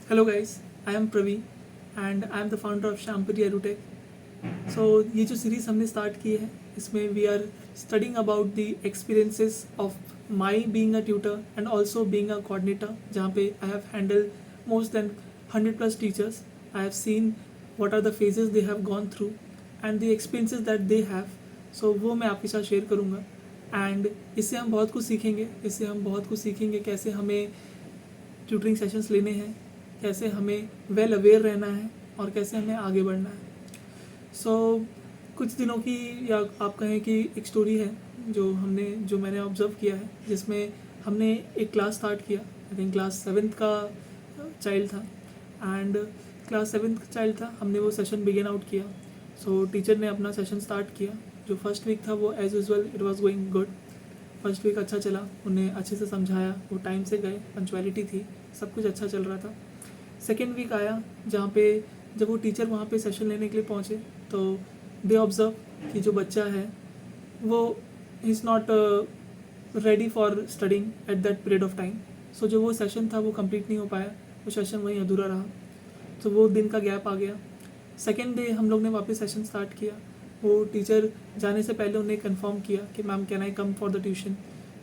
Hello guys, I am Pravi and I am the founder of Shampuri Edutech. So ये जो series हमने start की है इसमें we are studying about the experiences of my being a tutor and also being a coordinator जहाँ पे I have handle most then 100+ teachers. I have seen what are the phases they have gone through and the experiences that they have. So वो मैं आपके साथ share करूँगा and इससे हम बहुत कुछ सीखेंगे कैसे हमें ट्यूटरिंग सेशंस लेने हैं, कैसे हमें वेल अवेयर रहना है और कैसे हमें आगे बढ़ना है. सो कुछ दिनों की या आप कहें कि एक स्टोरी है जो मैंने ऑब्ज़र्व किया है, जिसमें हमने एक क्लास स्टार्ट किया. आई थिंक क्लास 7th का चाइल्ड था एंड क्लास 7th का चाइल्ड था. हमने वो सेशन बिगिन आउट किया. सो टीचर ने अपना सेशन स्टार्ट किया. जो फर्स्ट वीक था वो as usual it was going good. First week अच्छा चला, उन्हें अच्छे से समझाया, वो टाइम से गए, पंक्चुअलिटी थी, सब कुछ अच्छा चल रहा था. सेकेंड वीक आया जहाँ पे जब वो टीचर वहाँ पे सेशन लेने के लिए पहुँचे तो दे ऑब्ज़र्व कि जो बच्चा है वो is not ready for studying at that period of time. So जो वो सेशन था वो कंप्लीट नहीं हो पाया, वो सेशन वहीं अधूरा रहा. तो वो दिन का गैप आ गया. सेकेंड डे हम लोग ने वापस सेशन स्टार्ट किया. वो टीचर जाने से पहले उन्हें कंफर्म किया कि ma'am can I come for the tuition.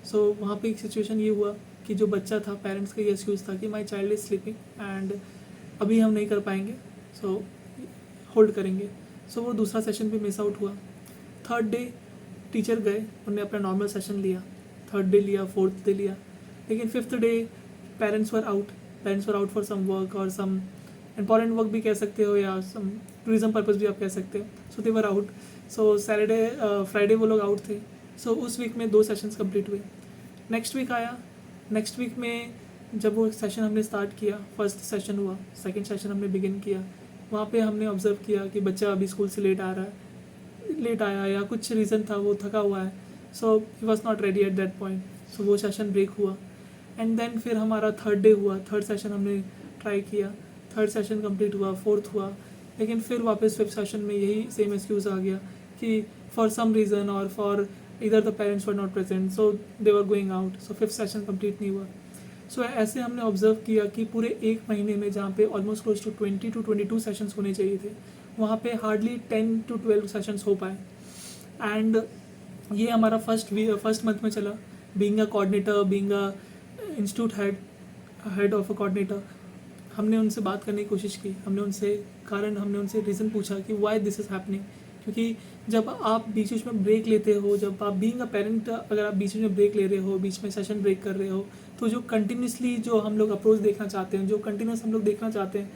So वहाँ पे एक सिचुएशन ये हुआ कि जो बच्चा था, पेरेंट्स का ये एक्सक्यूज़ था कि my child is sleeping and अभी हम नहीं कर पाएंगे, सो होल्ड करेंगे. सो वो दूसरा सेशन भी मिस आउट हुआ. थर्ड डे टीचर गए, उन्होंने अपना नॉर्मल सेशन लिया. थर्ड डे लिया, फोर्थ डे लिया, लेकिन fifth day parents were out for some work और सम इम्पॉर्टेंट वर्क भी कह सकते हो या सम टूरिज्म पर्पज़ भी आप कह सकते हो. So they were out. So Saturday Friday वो लोग आउट थे. सो उस वीक में 2 सेशंस कंप्लीट हुए. नेक्स्ट वीक आया. नेक्स्ट वीक में जब वो सेशन हमने स्टार्ट किया, फर्स्ट सेशन हुआ, सेकंड सेशन हमने बिगिन किया. वहाँ पे हमने ऑब्ज़र्व किया कि बच्चा अभी स्कूल से लेट आया या कुछ रीज़न था, वो थका हुआ है. So he was not ready at that point. So वो सेशन ब्रेक हुआ एंड देन फिर हमारा थर्ड डे हुआ. थर्ड सेशन हमने ट्राई किया, थर्ड सेशन कंप्लीट हुआ, फोर्थ हुआ, लेकिन फिर वापस फिफ्थ सेशन में यही सेम एक्सक्यूज़ आ गया कि फॉर सम रीज़न और फॉर इधर the parents were not present, so they were going out. So fifth session complete नहीं हुआ. सो ऐसे हमने ऑब्ज़र्व किया कि पूरे एक महीने में जहाँ पे almost close to 20 to 22 sessions होने चाहिए थे, वहाँ पे हार्डली 10 to 12 सेशंस हो पाए. एंड ये हमारा फर्स्ट मंथ में चला. Being a coordinator, being a institute head of a coordinator, हमने उनसे बात करने की कोशिश की. हमने उनसे रीज़न पूछा कि वाई दिस इज़ हैपनिंग. क्योंकि जब आप बीच में ब्रेक लेते हो, जब आप बीइंग अ पेरेंट अगर आप बीच में ब्रेक ले रहे हो, बीच में सेशन ब्रेक कर रहे हो, तो जो कंटिन्यूसली जो हम लोग अप्रोच देखना चाहते हैं, जो कंटिन्यूस हम लोग देखना चाहते हैं,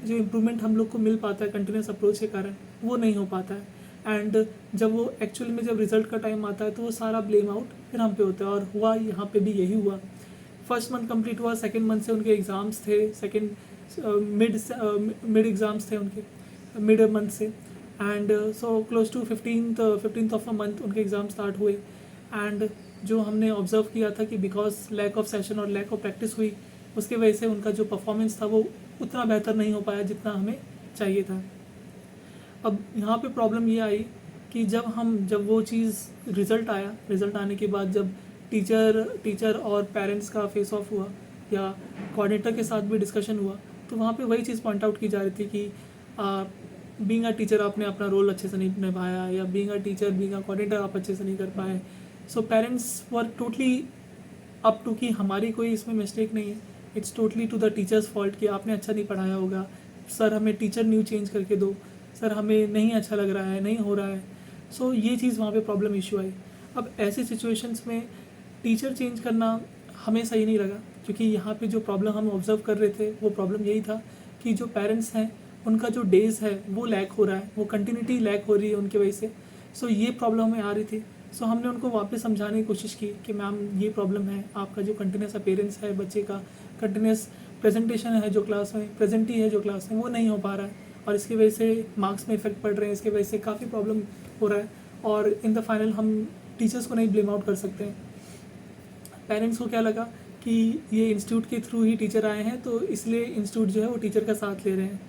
जो इम्प्रूवमेंट हम लोग को मिल पाता है कंटिन्यूस अप्रोच के कारण, वो नहीं हो पाता है. एंड जब वो एक्चुअली में जब रिजल्ट का टाइम आता है तो वो सारा ब्लेम आउट फिर हम पे होता है. और हुआ यहाँ पे भी यही हुआ. फर्स्ट मंथ कंप्लीट हुआ, सेकेंड मंथ से उनके एग्ज़ाम्स थे, सेकेंड मिड एग्ज़ाम्स थे उनके मिड मंथ से. And so close to 15th of a month उनके एग्ज़ाम स्टार्ट हुए. एंड जो हमने ऑब्ज़र्व किया था कि बिकॉज लैक ऑफ सेशन और लैक ऑफ प्रैक्टिस हुई, उसके वजह से उनका जो परफॉर्मेंस था वो उतना बेहतर नहीं हो पाया जितना हमें चाहिए था. अब यहाँ पे प्रॉब्लम ये आई कि जब वो चीज़ रिज़ल्ट आने के बाद जब टीचर और पेरेंट्स का फेस ऑफ हुआ या कोऑर्डिनेटर के साथ भी डिस्कशन हुआ, तो वहाँ पे वही चीज़ पॉइंट आउट की जा रही थी कि बीइंग अ टीचर आपने अपना रोल अच्छे से नहीं निभाया, या बीइंग अ कोऑर्डिनेटर आप अच्छे से नहीं कर पाए. So parents were totally up to कि हमारी कोई इसमें मिस्टेक नहीं है. It's totally to the teacher's fault कि आपने अच्छा नहीं पढ़ाया होगा, सर हमें टीचर न्यू चेंज करके दो, सर हमें नहीं अच्छा लग रहा है, नहीं हो रहा है. सो ये चीज़ वहाँ पे प्रॉब्लम इशू आई. अब ऐसे सिचुएशंस में टीचर चेंज करना हमें सही नहीं लगा, क्योंकि यहाँ पे जो प्रॉब्लम हम ऑब्ज़र्व कर रहे थे वो प्रॉब्लम यही था कि जो पेरेंट्स हैं उनका जो डेज़ है वो लैक हो रहा है, वो कंटिन्यूटी लैक हो रही है उनकी वजह से. सो ये प्रॉब्लम हमें आ रही थी. सो हमने उनको वापस समझाने की कोशिश की कि मैम ये प्रॉब्लम है, आपका जो कंटिन्यूस अपीयरेंस है, बच्चे का कंटिन्यूस प्रेजेंटेशन है जो क्लास में, प्रेजेंटी है जो क्लास में, वो नहीं हो पा रहा है और इसकी वजह से मार्क्स में इफेक्ट पड़ रहे हैं. इसकी वजह से काफ़ी प्रॉब्लम हो रहा है और इन द फाइनल हम टीचर्स को नहीं ब्लेम आउट कर सकते हैं. पेरेंट्स को क्या लगा कि ये इंस्टीट्यूट के थ्रू ही टीचर आए हैं, तो इसलिए इंस्टीट्यूट जो है वो टीचर का साथ ले रहे हैं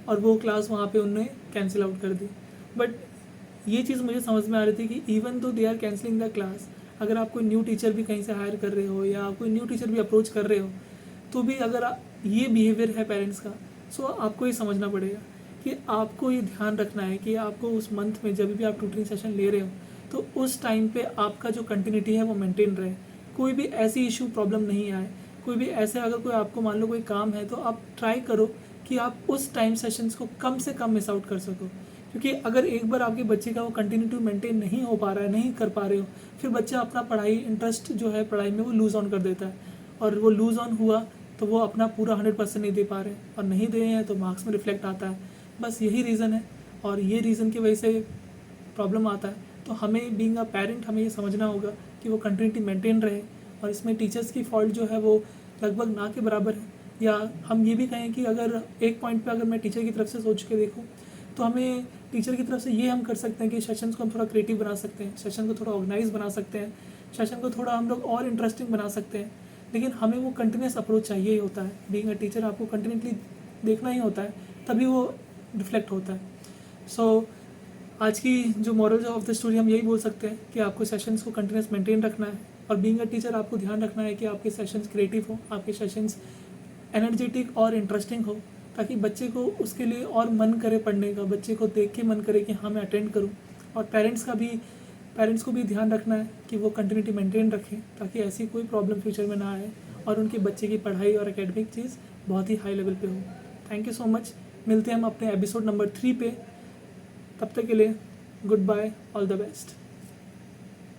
और वो क्लास वहाँ पे उन्होंने कैंसिल आउट कर दी. बट ये चीज़ मुझे समझ में आ रही थी कि even though they are cancelling the class, अगर आप कोई न्यू टीचर भी कहीं से हायर कर रहे हो या कोई न्यू टीचर भी अप्रोच कर रहे हो, तो भी अगर ये बिहेवियर है पेरेंट्स का, सो आपको ये समझना पड़ेगा कि आपको ये ध्यान रखना है कि आपको उस मंथ में जब भी आप ट्यूटरिंग सेशन ले रहे हो तो उस टाइम पे आपका जो कंटिन्यूटी है वो मेंटेन रहे, कोई भी ऐसी इशू प्रॉब्लम नहीं आए, कोई भी ऐसे अगर कोई आपको मान लो कोई काम है तो आप ट्राई करो कि आप उस टाइम सेशंस को कम से कम मिस आउट कर सको, क्योंकि अगर एक बार आपके बच्चे का वो कंटिन्यूटी मेंटेन नहीं हो पा रहा है, नहीं कर पा रहे हो, फिर बच्चा अपना पढ़ाई इंटरेस्ट जो है पढ़ाई में वो लूज़ ऑन कर देता है, और वो लूज़ ऑन हुआ तो वो अपना पूरा 100% नहीं दे पा रहे, और नहीं दे रहे हैं तो मार्क्स में रिफ्लेक्ट आता है। बस यही रीज़न है, और ये रीज़न की वजह से प्रॉब्लम आता है। तो हमें बीइंग अ पेरेंट हमें ये समझना होगा कि वो कंटिन्यूटी मेंटेन रहे, और इसमें टीचर्स की फॉल्ट जो है वो लगभग ना के बराबर है। या हम ये भी कहें कि अगर एक पॉइंट पे अगर मैं टीचर की तरफ से सोच के देखूँ तो हमें टीचर की तरफ से ये हम कर सकते हैं कि सेशंस को हम थोड़ा क्रिएटिव बना सकते हैं, सेशन को थोड़ा ऑर्गेनाइज बना सकते हैं, सेशन को थोड़ा हम लोग और इंटरेस्टिंग बना सकते हैं, लेकिन हमें वो कंटिन्यूस अप्रोच चाहिए ही होता है। बीइंग अ टीचर आपको कंटिन्यूसली देखना ही होता है, तभी वो रिफ्लेक्ट होता है। सो आज की जो मॉरल ऑफ द स्टोरी हम यही बोल सकते हैं कि आपको सेशंस को कंटिन्यूस मेंटेन रखना है, और बीइंग अ टीचर आपको ध्यान रखना है कि आपके सेशंस क्रिएटिव हो, आपके सेशंस एनर्जेटिक और इंटरेस्टिंग हो, ताकि बच्चे को उसके लिए और मन करे पढ़ने का, बच्चे को देख के मन करे कि हाँ मैं अटेंड करूँ। और पेरेंट्स को भी ध्यान रखना है कि वो कंटिन्यूटी मेंटेन रखें, ताकि ऐसी कोई प्रॉब्लम फ्यूचर में ना आए और उनके बच्चे की पढ़ाई और एकेडमिक चीज़ बहुत ही हाई लेवल पे हो। Thank you so much. मिलते हैं हम अपने एपिसोड नंबर 3 पे। तब तक के लिए good bye, all the best.